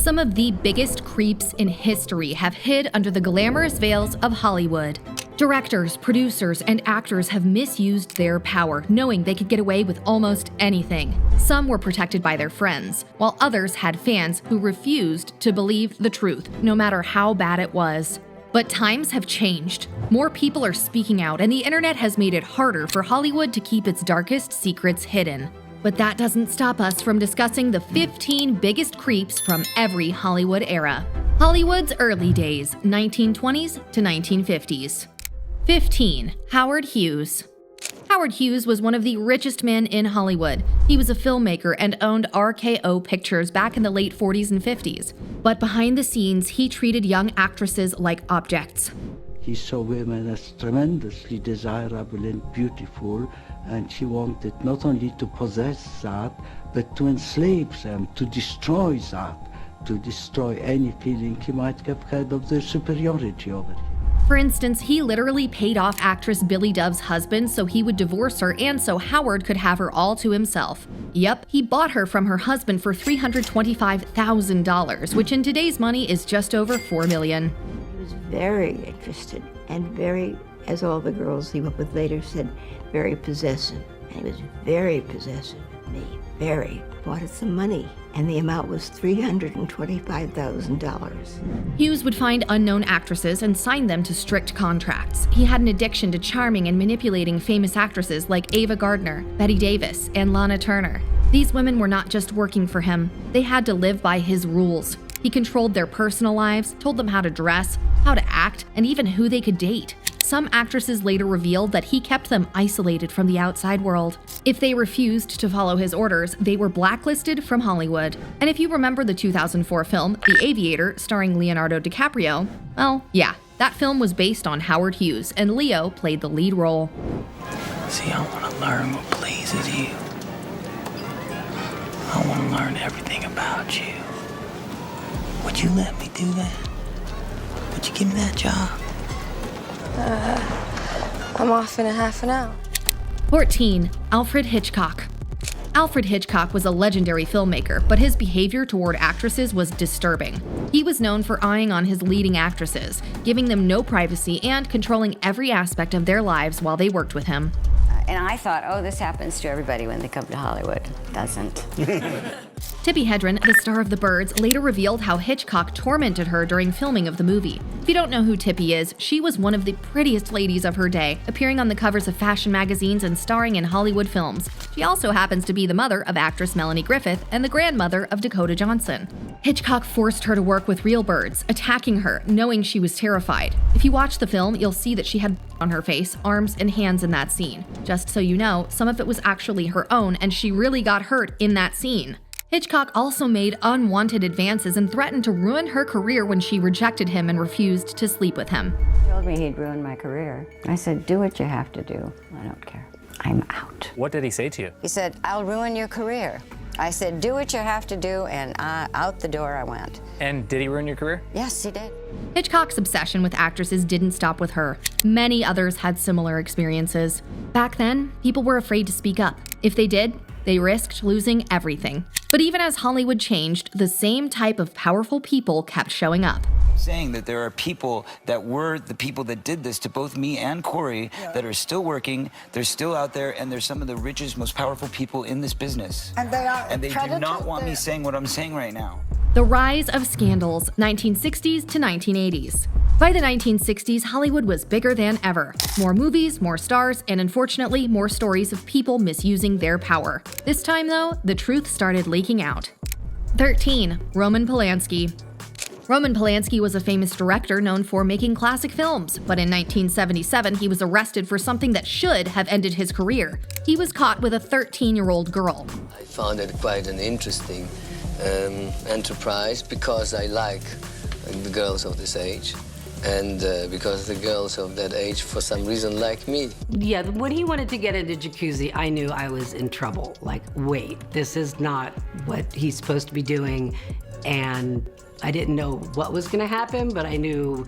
Some of the biggest creeps in history have hid under the glamorous veils of Hollywood. Directors, producers, and actors have misused their power, knowing they could get away with almost anything. Some were protected by their friends, while others had fans who refused to believe the truth, no matter how bad it was. But times have changed. More people are speaking out, and the internet has made it harder for Hollywood to keep its darkest secrets hidden. But that doesn't stop us from discussing the 15 biggest creeps from every Hollywood era. Hollywood's early days, 1920s to 1950s. 15. Howard Hughes. Howard Hughes was one of the richest men in Hollywood. He was a filmmaker and owned RKO Pictures back in the late 40s and 50s. But behind the scenes, he treated young actresses like objects. He saw women as tremendously desirable and beautiful, and he wanted not only to possess that, but to enslave them, to destroy that, to destroy any feeling he might have had of their superiority over him. For instance, he literally paid off actress Billy Dove's husband so he would divorce her and so Howard could have her all to himself. Yep, he bought her from her husband for $325,000, which in today's money is just over $4 million. He was very interested and very, as all the girls he went with later said, very possessive. And he was very possessive of me, very. Wanted some money, and the amount was $325,000. Hughes would find unknown actresses and sign them to strict contracts. He had an addiction to charming and manipulating famous actresses like Ava Gardner, Bette Davis, and Lana Turner. These women were not just working for him, they had to live by his rules. He controlled their personal lives, told them how to dress, how to act, and even who they could date. Some actresses later revealed that he kept them isolated from the outside world. If they refused to follow his orders, they were blacklisted from Hollywood. And if you remember the 2004 film, The Aviator, starring Leonardo DiCaprio, well, yeah, that film was based on Howard Hughes, and Leo played the lead role. See, I want to learn what pleases you. I want to learn everything about you. Would you let me do that? Would you give me that job? I'm off in a half an hour. 14. Alfred Hitchcock. Alfred Hitchcock was a legendary filmmaker, but his behavior toward actresses was disturbing. He was known for eyeing on his leading actresses, giving them no privacy and controlling every aspect of their lives while they worked with him. And I thought, oh, this happens to everybody when they come to Hollywood. It doesn't. Tippi Hedren, the star of The Birds, later revealed how Hitchcock tormented her during filming of the movie. If you don't know who Tippi is, she was one of the prettiest ladies of her day, appearing on the covers of fashion magazines and starring in Hollywood films. She also happens to be the mother of actress Melanie Griffith and the grandmother of Dakota Johnson. Hitchcock forced her to work with real birds, attacking her, knowing she was terrified. If you watch the film, you'll see that she had on her face, arms, and hands in that scene. Just so you know, some of it was actually her own, and she really got hurt in that scene. Hitchcock also made unwanted advances and threatened to ruin her career when she rejected him and refused to sleep with him. He told me he'd ruin my career. I said, do what you have to do. I don't care. I'm out. What did he say to you? He said, I'll ruin your career. I said, do what you have to do, and out the door I went. And did he ruin your career? Yes, he did. Hitchcock's obsession with actresses didn't stop with her. Many others had similar experiences. Back then, people were afraid to speak up. If they did, they risked losing everything. But even as Hollywood changed, the same type of powerful people kept showing up. Saying that there are people that were the people that did this to both me and Corey that are still working, they're still out there, and they're some of the richest, most powerful people in this business. And they are. And they do not want me saying what I'm saying right now. The rise of scandals, 1960s to 1980s. By the 1960s, Hollywood was bigger than ever. More movies, more stars, and unfortunately, more stories of people misusing their power. This time, though, the truth started leaking out. 13. Roman Polanski. Roman Polanski was a famous director known for making classic films, but in 1977, he was arrested for something that should have ended his career. He was caught with a 13-year-old girl. I found it quite an interesting enterprise because I like the girls of this age. And because the girls of that age, for some reason, like me. Yeah, when he wanted to get into jacuzzi, I knew I was in trouble. Like, wait, this is not what he's supposed to be doing. And I didn't know what was gonna happen, but I knew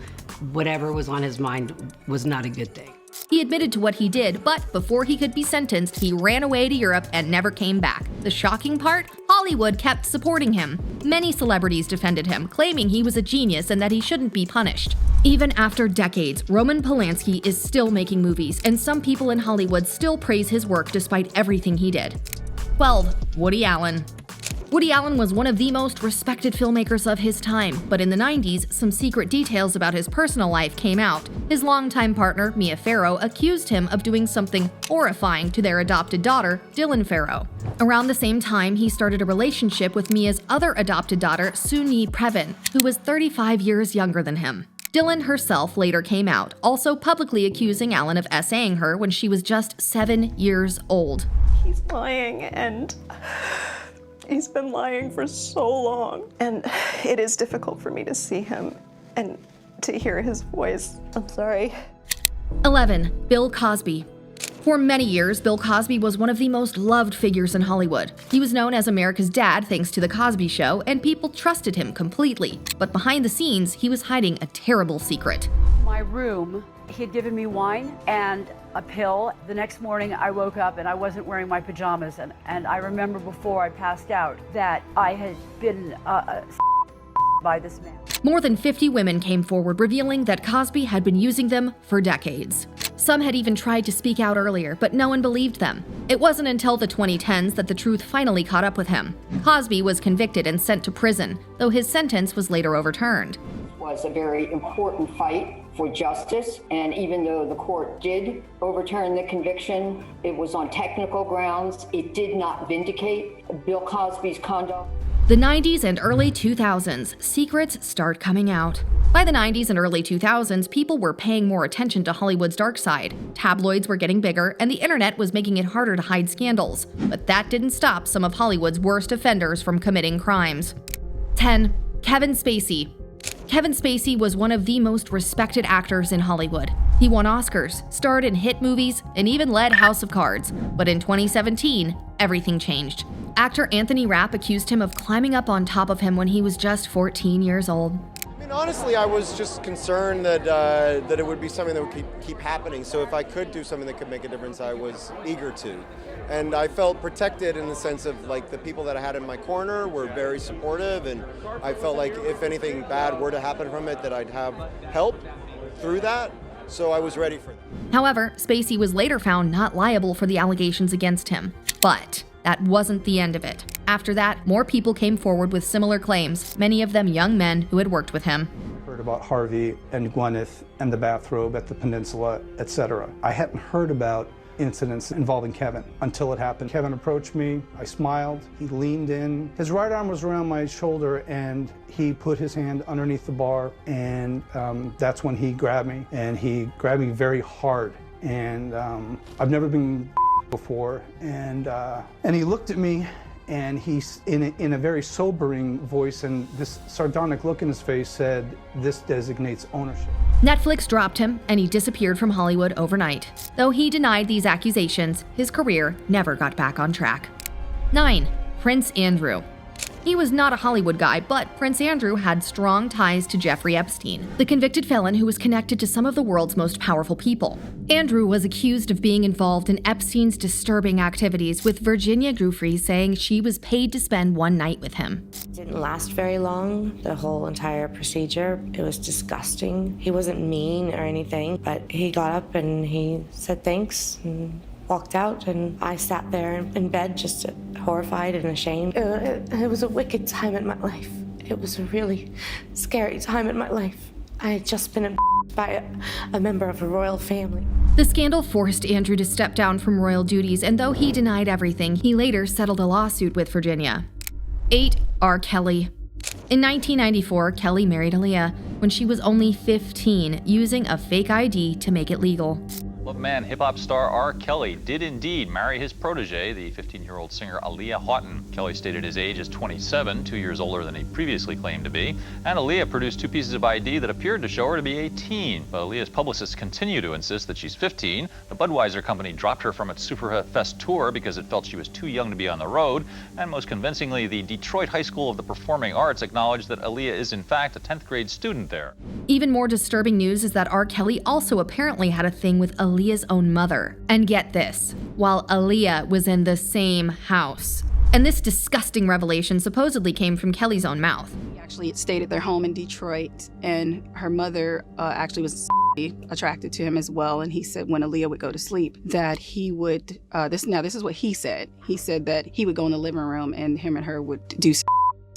whatever was on his mind was not a good thing. He admitted to what he did, but before he could be sentenced, he ran away to Europe and never came back. The shocking part? Hollywood kept supporting him. Many celebrities defended him, claiming he was a genius and that he shouldn't be punished. Even after decades, Roman Polanski is still making movies, and some people in Hollywood still praise his work despite everything he did. 12. Woody Allen. Woody Allen was one of the most respected filmmakers of his time, but in the 90s, some secret details about his personal life came out. His longtime partner, Mia Farrow, accused him of doing something horrifying to their adopted daughter, Dylan Farrow. Around the same time, he started a relationship with Mia's other adopted daughter, Soon-Yi Previn, who was 35 years younger than him. Dylan herself later came out, also publicly accusing Allen of essaying her when she was just 7 years old. He's lying, and he's been lying for so long. And it is difficult for me to see him and to hear his voice. I'm sorry. 11. Bill Cosby. For many years, Bill Cosby was one of the most loved figures in Hollywood. He was known as America's dad thanks to The Cosby Show, and people trusted him completely. But behind the scenes, he was hiding a terrible secret. My room, he had given me wine and a pill. The next morning I woke up and I wasn't wearing my pajamas, and I remember before I passed out that I had been by this man. More than 50 women came forward revealing that Cosby had been using them for decades. Some had even tried to speak out earlier, but no one believed them. It wasn't until the 2010s that the truth finally caught up with him. Cosby was convicted and sent to prison, though his sentence was later overturned. It was a very important fight for justice, and even though the court did overturn the conviction, it was on technical grounds. It did not vindicate Bill Cosby's conduct. The 90s and early 2000s, secrets start coming out. By the 90s and early 2000s, people were paying more attention to Hollywood's dark side. Tabloids were getting bigger, and the internet was making it harder to hide scandals. But that didn't stop some of Hollywood's worst offenders from committing crimes. 10. Kevin Spacey. Kevin Spacey was one of the most respected actors in Hollywood. He won Oscars, starred in hit movies, and even led House of Cards. But in 2017, everything changed. Actor Anthony Rapp accused him of climbing up on top of him when he was just 14 years old. I mean, honestly, I was just concerned that that it would be something that would keep happening. So if I could do something that could make a difference, I was eager to. And I felt protected in the sense of, like, the people that I had in my corner were very supportive, and I felt like if anything bad were to happen from it, that I'd have help through that. So I was ready for that. However, Spacey was later found not liable for the allegations against him. But that wasn't the end of it. After that, more people came forward with similar claims, many of them young men who had worked with him. Heard about Harvey and Gwyneth and the bathrobe at the Peninsula, etc. I hadn't heard about incidents involving Kevin until it happened. Kevin approached me, I smiled, he leaned in. His right arm was around my shoulder and he put his hand underneath the bar, and that's when he grabbed me, and he grabbed me very hard. And I've never been before, and he looked at me, and he's in a very sobering voice, and this sardonic look in his face said, "This designates ownership." Netflix dropped him, and he disappeared from Hollywood overnight. Though he denied these accusations, his career never got back on track. 9. Prince Andrew. He was not a Hollywood guy, but Prince Andrew had strong ties to Jeffrey Epstein, the convicted felon who was connected to some of the world's most powerful people. Andrew was accused of being involved in Epstein's disturbing activities, with Virginia Giuffre saying she was paid to spend one night with him. It didn't last very long, the whole entire procedure. It was disgusting. He wasn't mean or anything, but he got up and he said thanks and walked out, and I sat there in bed just horrified and ashamed. It was a wicked time in my life. It was a really scary time in my life. I had just been by a member of a royal family. The scandal forced Andrew to step down from royal duties, and though he denied everything, he later settled a lawsuit with Virginia. 8. R. Kelly. In 1994, Kelly married Aaliyah when she was only 15, using a fake ID to make it legal. Love man hip-hop star R. Kelly did indeed marry his protege, the 15-year-old singer Aaliyah Houghton. Kelly stated his age as 27, 2 years older than he previously claimed to be, and Aaliyah produced 2 pieces of ID that appeared to show her to be 18. But Aaliyah's publicists continue to insist that she's 15. The Budweiser company dropped her from its Superfest tour because it felt she was too young to be on the road, and most convincingly, the Detroit High School of the Performing Arts acknowledged that Aaliyah is in fact a 10th grade student there. Even more disturbing news is that R. Kelly also apparently had a thing with Aaliyah Aaliyah's own mother. And get this, while Aaliyah was in the same house. And this disgusting revelation supposedly came from Kelly's own mouth. He actually stayed at their home in Detroit, and her mother actually was attracted to him as well. And he said when Aaliyah would go to sleep that he would, this is what he said. He said that he would go in the living room and him and her would do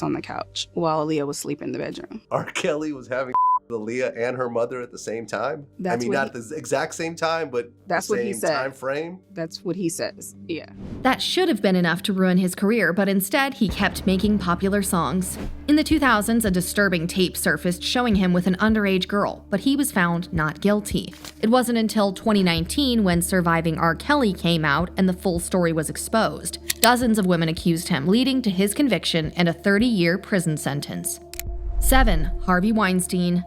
on the couch while Aaliyah was sleeping in the bedroom. R. Kelly was having Aaliyah and her mother at the same time? That's not the exact same time, but that's the what he same said. time frame? That's what he says, yeah. That should have been enough to ruin his career, but instead he kept making popular songs. In the 2000s, a disturbing tape surfaced showing him with an underage girl, but he was found not guilty. It wasn't until 2019 when Surviving R. Kelly came out and the full story was exposed. Dozens of women accused him, leading to his conviction and a 30-year prison sentence. 7. Harvey Weinstein.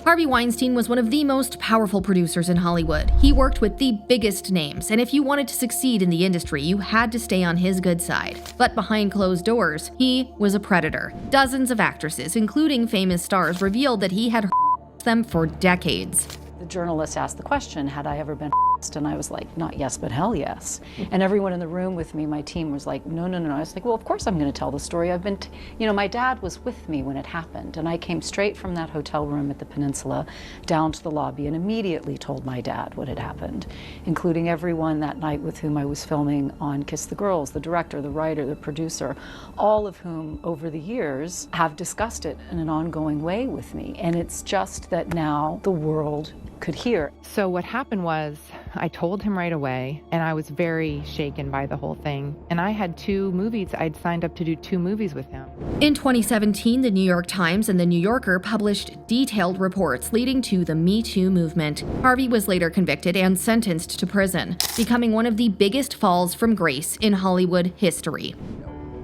Harvey Weinstein was one of the most powerful producers in Hollywood. He worked with the biggest names, and if you wanted to succeed in the industry, you had to stay on his good side. But behind closed doors, he was a predator. Dozens of actresses, including famous stars, revealed that he had them for decades. The journalist asked the question, had I ever been and I was like, not yes, but hell yes. And everyone in the room with me, my team was like, no. I was like, well, of course I'm going to tell the story. I've been, my dad was with me when it happened. And I came straight from that hotel room at the Peninsula down to the lobby and immediately told my dad what had happened, including everyone that night with whom I was filming on Kiss the Girls, the director, the writer, the producer, all of whom over the years have discussed it in an ongoing way with me. And it's just that now the world could hear. So what happened was I told him right away, and I was very shaken by the whole thing. And I had 2 movies. I'd signed up to do 2 movies with him. In 2017, the New York Times and the New Yorker published detailed reports leading to the Me Too movement. Harvey was later convicted and sentenced to prison, becoming one of the biggest falls from grace in Hollywood history.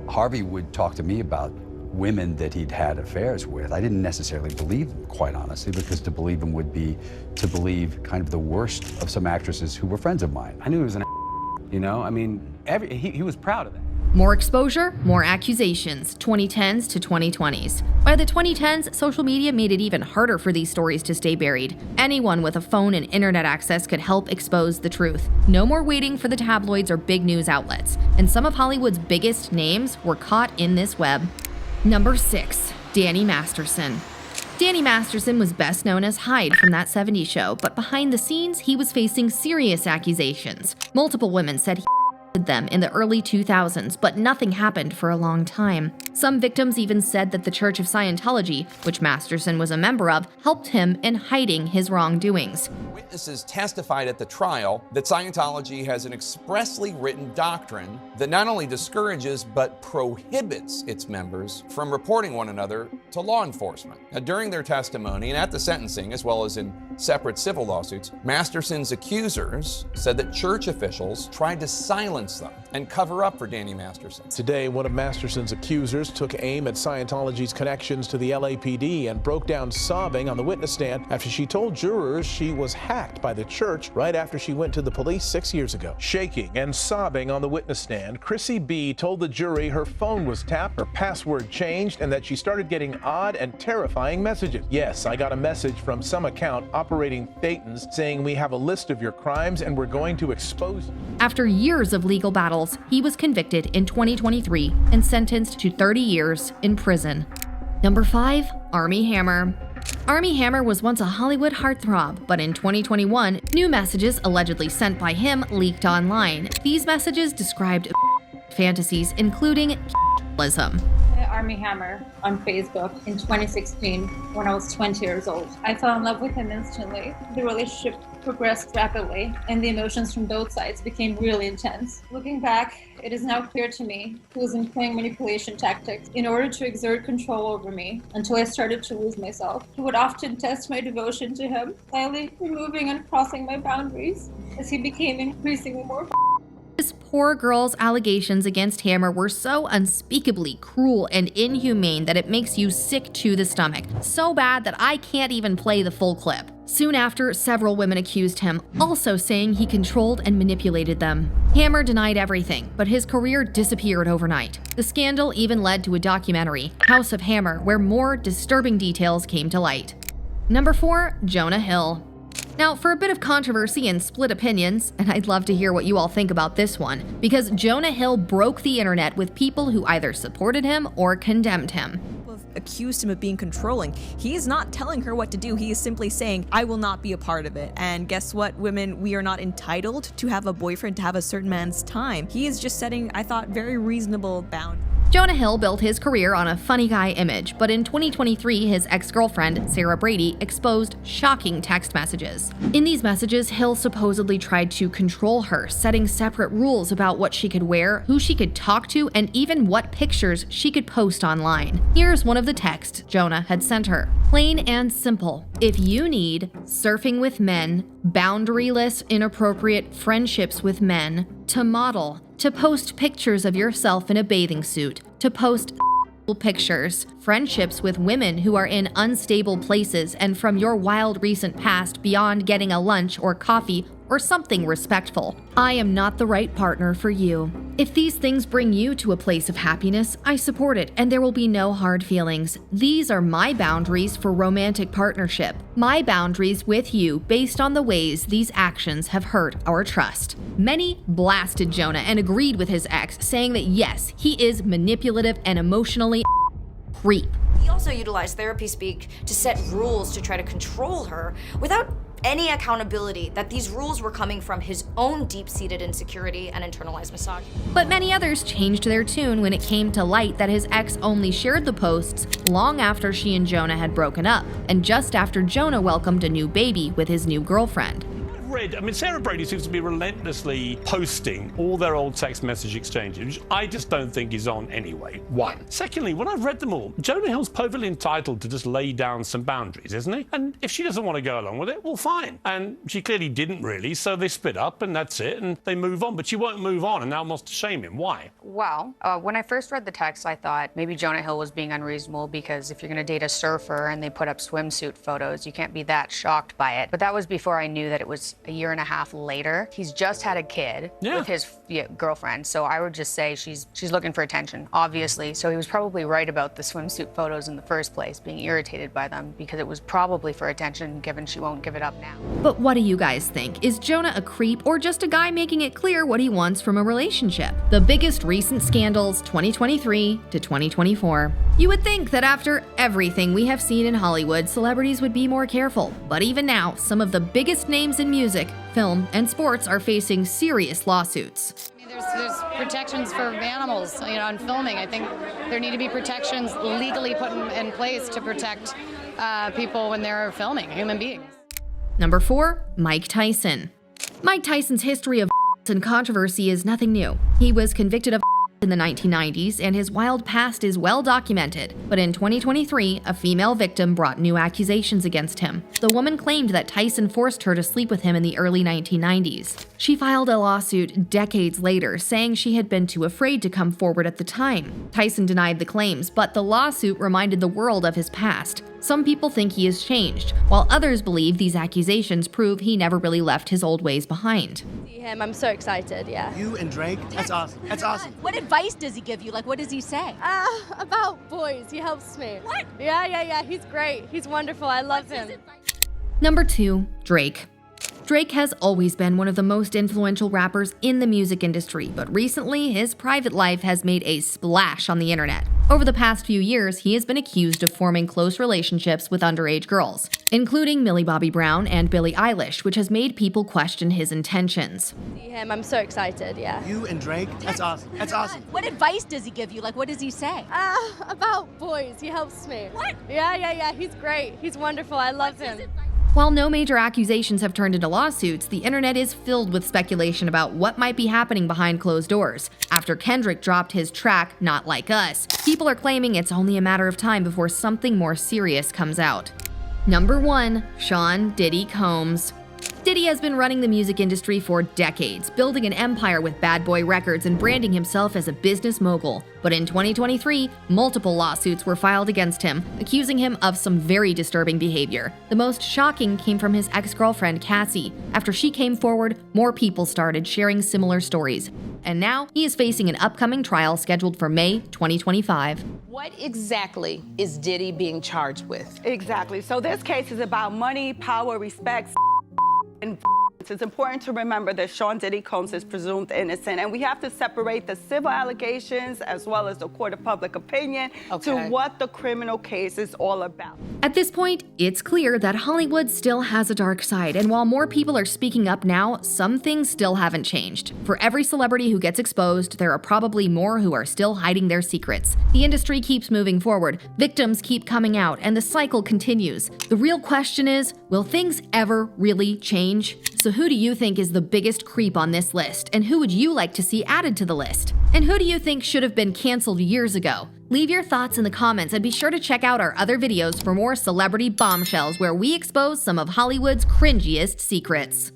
Harvey would talk to me about women that he'd had affairs with. I didn't necessarily believe them, quite honestly, because to believe him would be to believe kind of the worst of some actresses who were friends of mine. I knew he was an he was proud of that. More exposure, more accusations, 2010s to 2020s. By the 2010s, social media made it even harder for these stories to stay buried. Anyone with a phone and internet access could help expose the truth. No more waiting for the tabloids or big news outlets. And some of Hollywood's biggest names were caught in this web. Number 6, Danny Masterson. Danny Masterson was best known as Hyde from That 70s Show, but behind the scenes, he was facing serious accusations. Multiple women said he them in the early 2000s, but nothing happened for a long time. Some victims even said that the Church of Scientology, which Masterson was a member of, helped him in hiding his wrongdoings. Witnesses testified at the trial that Scientology has an expressly written doctrine that not only discourages but prohibits its members from reporting one another to law enforcement. Now, during their testimony and at the sentencing, as well as in separate civil lawsuits, Masterson's accusers said that church officials tried to silence them and cover up for Danny Masterson. Today, one of Masterson's accusers took aim at Scientology's connections to the LAPD and broke down sobbing on the witness stand after she told jurors she was hacked by the church right after she went to the police 6 years ago. Shaking and sobbing on the witness stand, Chrissy B told the jury her phone was tapped, her password changed, and that she started getting odd and terrifying messages. Yes, I got a message from some account operating Thetans saying we have a list of your crimes and we're going to expose you. After years of legal battles, he was convicted in 2023 and sentenced to 30 years in prison. Number 5, Armie Hammer. Armie Hammer was once a Hollywood heartthrob, but in 2021, new messages allegedly sent by him leaked online. These messages described fantasies, including cannibalism. Armie Hammer on Facebook in 2016 when I was 20 years old. I fell in love with him instantly. The relationship progressed rapidly and the emotions from both sides became really intense. Looking back, it is now clear to me he was employing manipulation tactics in order to exert control over me until I started to lose myself. He would often test my devotion to him, slightly removing and crossing my boundaries as he became increasingly more. This poor girl's allegations against Hammer were so unspeakably cruel and inhumane that it makes you sick to the stomach. So bad that I can't even play the full clip. Soon after, several women accused him, also saying he controlled and manipulated them. Hammer denied everything, but his career disappeared overnight. The scandal even led to a documentary, House of Hammer, where more disturbing details came to light. Number 4, Jonah Hill. Now, for a bit of controversy and split opinions, and I'd love to hear what you all think about this one, because Jonah Hill broke the internet with people who either supported him or condemned him. Accused him of being controlling. He is not telling her what to do. He is simply saying, I will not be a part of it. And guess what, women? We are not entitled to have a boyfriend to have a certain man's time. He is just setting, I thought, very reasonable boundaries. Jonah Hill built his career on a funny guy image, but in 2023, his ex-girlfriend, Sarah Brady, exposed shocking text messages. In these messages, Hill supposedly tried to control her, setting separate rules about what she could wear, who she could talk to, and even what pictures she could post online. Here's one of the texts Jonah had sent her. Plain and simple. If you need surfing with men, boundaryless, inappropriate friendships with men, to model, to post pictures of yourself in a bathing suit, to post pictures, friendships with women who are in unstable places and from your wild recent past beyond getting a lunch or coffee or something respectful. I am not the right partner for you. If these things bring you to a place of happiness, I support it and there will be no hard feelings. These are my boundaries for romantic partnership. My boundaries with you based on the ways these actions have hurt our trust. Many blasted Jonah and agreed with his ex, saying that yes, he is manipulative and emotionally creep. He also utilized therapy speak to set rules to try to control her without any accountability that these rules were coming from his own deep-seated insecurity and internalized misogyny. But many others changed their tune when it came to light that his ex only shared the posts long after she and Jonah had broken up, and just after Jonah welcomed a new baby with his new girlfriend. Sarah Brady seems to be relentlessly posting all their old text message exchanges, which I just don't think is on anyway. One. Secondly, when I've read them all, Jonah Hill's perfectly entitled to just lay down some boundaries, isn't he? And if she doesn't want to go along with it, well, fine. And she clearly didn't really, so they split up and that's it, and they move on. But she won't move on and now wants to shame him. Why? Well, when I first read the text, I thought maybe Jonah Hill was being unreasonable because if you're going to date a surfer and they put up swimsuit photos, you can't be that shocked by it. But that was before I knew that it was a year and a half later. He's just had a kid with his girlfriend, so I would just say she's looking for attention, obviously. So he was probably right about the swimsuit photos in the first place, being irritated by them because it was probably for attention, given she won't give it up now. But what do you guys think? Is Jonah a creep or just a guy making it clear what he wants from a relationship? The biggest recent scandals, 2023 to 2024. You would think that after everything we have seen in Hollywood, celebrities would be more careful. But even now, some of the biggest names in music, film, and sports are facing serious lawsuits. There's protections for animals, in filming. I think there need to be protections legally put in place to protect people when they're filming, human beings. Number 4, Mike Tyson. Mike Tyson's history of and controversy is nothing new. He was convicted of in the 1990s, and his wild past is well documented. But in 2023, a female victim brought new accusations against him. The woman claimed that Tyson forced her to sleep with him in the early 1990s. She filed a lawsuit decades later, saying she had been too afraid to come forward at the time. Tyson denied the claims, but the lawsuit reminded the world of his past. Some people think he has changed, while others believe these accusations prove he never really left his old ways behind. See him, I'm so excited, yeah. You and Drake? That's awesome. That's awesome. What advice does he give you? What does he say? About boys. He helps me. What? Yeah. He's great. He's wonderful. I love him. Number 2, Drake. Drake has always been one of the most influential rappers in the music industry, but recently his private life has made a splash on the internet. Over the past few years, he has been accused of forming close relationships with underage girls, including Millie Bobby Brown and Billie Eilish, which has made people question his intentions. See him, I'm so excited, yeah. You and Drake? That's awesome. That's awesome. What advice does he give you? What does he say? About boys. He helps me. What? Yeah. He's great. He's wonderful. I love him. While no major accusations have turned into lawsuits, the internet is filled with speculation about what might be happening behind closed doors. After Kendrick dropped his track, Not Like Us, people are claiming it's only a matter of time before something more serious comes out. Number 1, Sean Diddy Combs. Diddy has been running the music industry for decades, building an empire with Bad Boy Records and branding himself as a business mogul. But in 2023, multiple lawsuits were filed against him, accusing him of some very disturbing behavior. The most shocking came from his ex-girlfriend, Cassie. After she came forward, more people started sharing similar stories. And now, he is facing an upcoming trial scheduled for May 2025. What exactly is Diddy being charged with? Exactly. So this case is about money, power, respect, and it's important to remember that Sean Diddy Combs is presumed innocent, and we have to separate the civil allegations as well as the court of public opinion to what the criminal case is all about. At this point, it's clear that Hollywood still has a dark side, and while more people are speaking up now, some things still haven't changed. For every celebrity who gets exposed, there are probably more who are still hiding their secrets. The industry keeps moving forward, victims keep coming out, and the cycle continues. The real question is, will things ever really change? So who do you think is the biggest creep on this list, and who would you like to see added to the list? And who do you think should have been canceled years ago? Leave your thoughts in the comments and be sure to check out our other videos for more celebrity bombshells where we expose some of Hollywood's cringiest secrets.